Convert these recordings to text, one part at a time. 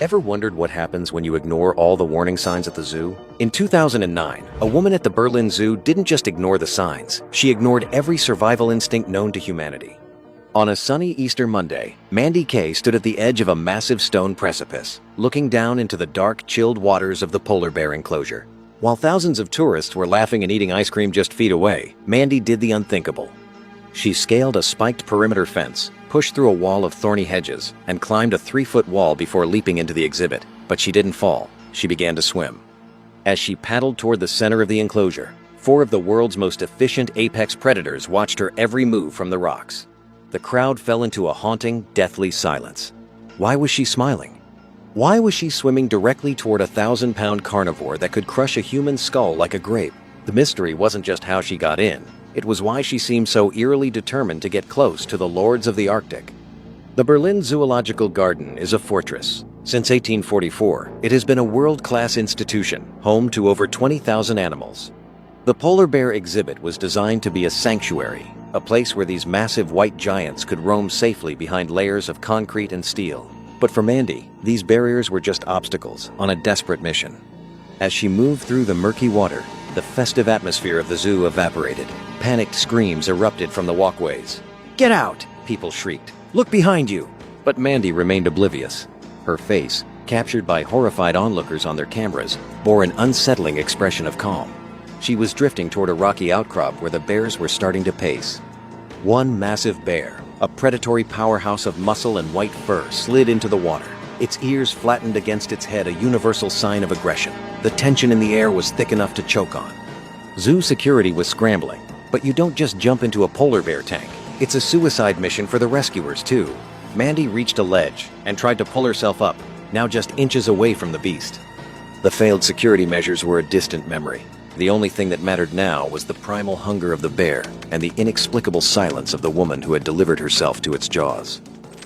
Ever wondered what happens when you ignore all the warning signs at the zoo? In 2009, a woman at the Berlin Zoo didn't just ignore the signs, she ignored every survival instinct known to humanity. On a sunny Easter Monday, Mandy Kay stood at the edge of a massive stone precipice, looking down into the dark, chilled waters of the polar bear enclosure. While thousands of tourists were laughing and eating ice cream just feet away, Mandy did the unthinkable. She scaled a spiked perimeter fence, pushed through a wall of thorny hedges, and climbed a 3-foot wall before leaping into the exhibit. But she didn't fall. She began to swim. As she paddled toward the center of the enclosure, 4 of the world's most efficient apex predators watched her every move from the rocks. The crowd fell into a haunting, deathly silence. Why was she smiling? Why was she swimming directly toward a 1,000-pound carnivore that could crush a human skull like a grape? The mystery wasn't just how she got in. It was why she seemed so eerily determined to get close to the lords of the Arctic. The Berlin Zoological Garden is a fortress. Since 1844, it has been a world-class institution, home to over 20,000 animals. The polar bear exhibit was designed to be a sanctuary, a place where these massive white giants could roam safely behind layers of concrete and steel. But for Mandy, these barriers were just obstacles on a desperate mission. As she moved through the murky water, the festive atmosphere of the zoo evaporated. Panicked screams erupted from the walkways. "Get out!" people shrieked. "Look behind you!" But Mandy remained oblivious. Her face, captured by horrified onlookers on their cameras, bore an unsettling expression of calm. She was drifting toward a rocky outcrop where the bears were starting to pace. One massive bear, a predatory powerhouse of muscle and white fur, slid into the water. Its ears flattened against its head, a universal sign of aggression. The tension in the air was thick enough to choke on. Zoo security was scrambling, but you don't just jump into a polar bear tank. It's a suicide mission for the rescuers, too. Mandy reached a ledge and tried to pull herself up, now just inches away from the beast. The failed security measures were a distant memory. The only thing that mattered now was the primal hunger of the bear and the inexplicable silence of the woman who had delivered herself to its jaws.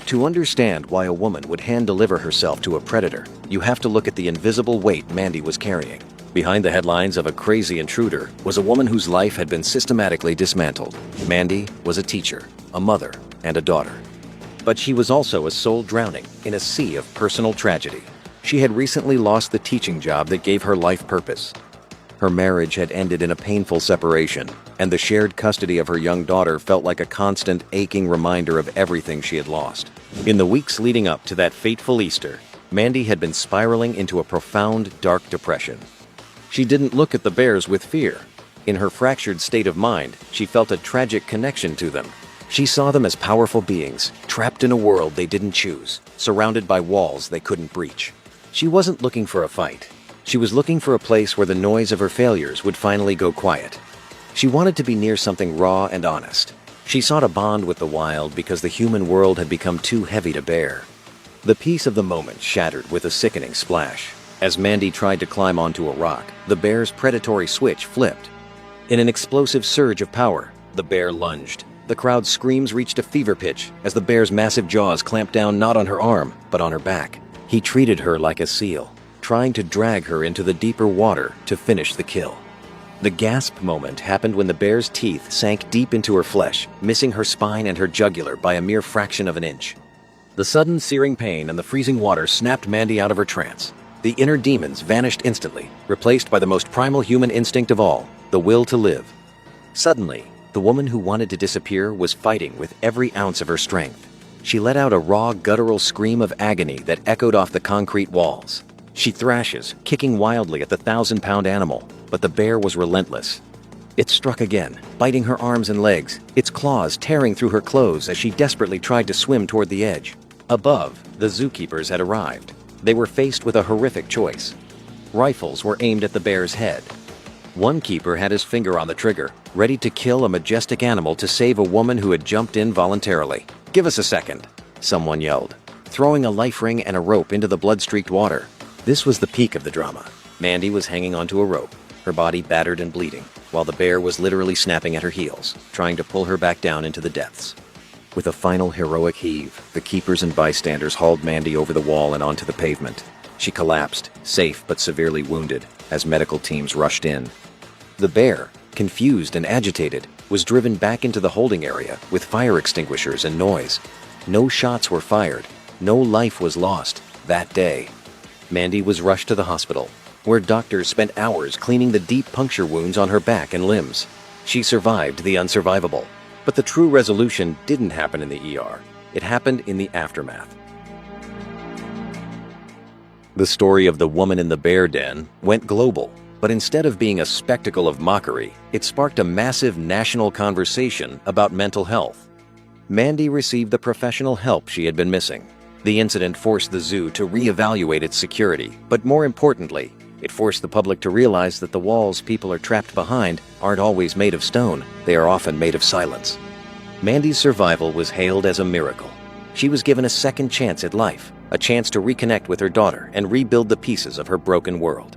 To understand why a woman would hand-deliver herself to a predator, you have to look at the invisible weight Mandy was carrying. Behind the headlines of a crazy intruder was a woman whose life had been systematically dismantled. Mandy was a teacher, a mother, and a daughter. But she was also a soul drowning in a sea of personal tragedy. She had recently lost the teaching job that gave her life purpose. Her marriage had ended in a painful separation, and the shared custody of her young daughter felt like a constant, aching reminder of everything she had lost. In the weeks leading up to that fateful Easter, Mandy had been spiraling into a profound, dark depression. She didn't look at the bears with fear. In her fractured state of mind, she felt a tragic connection to them. She saw them as powerful beings, trapped in a world they didn't choose, surrounded by walls they couldn't breach. She wasn't looking for a fight. She was looking for a place where the noise of her failures would finally go quiet. She wanted to be near something raw and honest. She sought a bond with the wild because the human world had become too heavy to bear. The peace of the moment shattered with a sickening splash. As Mandy tried to climb onto a rock, the bear's predatory switch flipped. In an explosive surge of power, the bear lunged. The crowd's screams reached a fever pitch as the bear's massive jaws clamped down not on her arm, but on her back. He treated her like a seal, trying to drag her into the deeper water to finish the kill. The gasp moment happened when the bear's teeth sank deep into her flesh, missing her spine and her jugular by a mere fraction of an inch. The sudden searing pain and the freezing water snapped Mandy out of her trance. The inner demons vanished instantly, replaced by the most primal human instinct of all, the will to live. Suddenly, the woman who wanted to disappear was fighting with every ounce of her strength. She let out a raw, guttural scream of agony that echoed off the concrete walls. She thrashes, kicking wildly at the 1,000-pound animal, but the bear was relentless. It struck again, biting her arms and legs, its claws tearing through her clothes as she desperately tried to swim toward the edge. Above, the zookeepers had arrived. They were faced with a horrific choice. Rifles were aimed at the bear's head. One keeper had his finger on the trigger, ready to kill a majestic animal to save a woman who had jumped in voluntarily. "Give us a second," someone yelled, throwing a life ring and a rope into the blood-streaked water. This was the peak of the drama. Mandy was hanging onto a rope, her body battered and bleeding, while the bear was literally snapping at her heels, trying to pull her back down into the depths. With a final heroic heave, the keepers and bystanders hauled Mandy over the wall and onto the pavement. She collapsed, safe but severely wounded, as medical teams rushed in. The bear, confused and agitated, was driven back into the holding area with fire extinguishers and noise. No shots were fired. No life was lost that day. Mandy was rushed to the hospital, where doctors spent hours cleaning the deep puncture wounds on her back and limbs. She survived the unsurvivable. But the true resolution didn't happen in the ER. It happened in the aftermath. The story of the woman in the bear den went global, but instead of being a spectacle of mockery, it sparked a massive national conversation about mental health. Mandy received the professional help she had been missing. The incident forced the zoo to reevaluate its security, but more importantly, it forced the public to realize that the walls people are trapped behind aren't always made of stone, they are often made of silence. Mandy's survival was hailed as a miracle. She was given a second chance at life, a chance to reconnect with her daughter and rebuild the pieces of her broken world.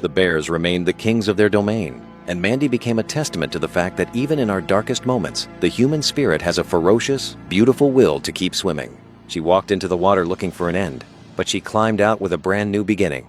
The bears remained the kings of their domain, and Mandy became a testament to the fact that even in our darkest moments, the human spirit has a ferocious, beautiful will to keep swimming. She walked into the water looking for an end, but she climbed out with a brand new beginning.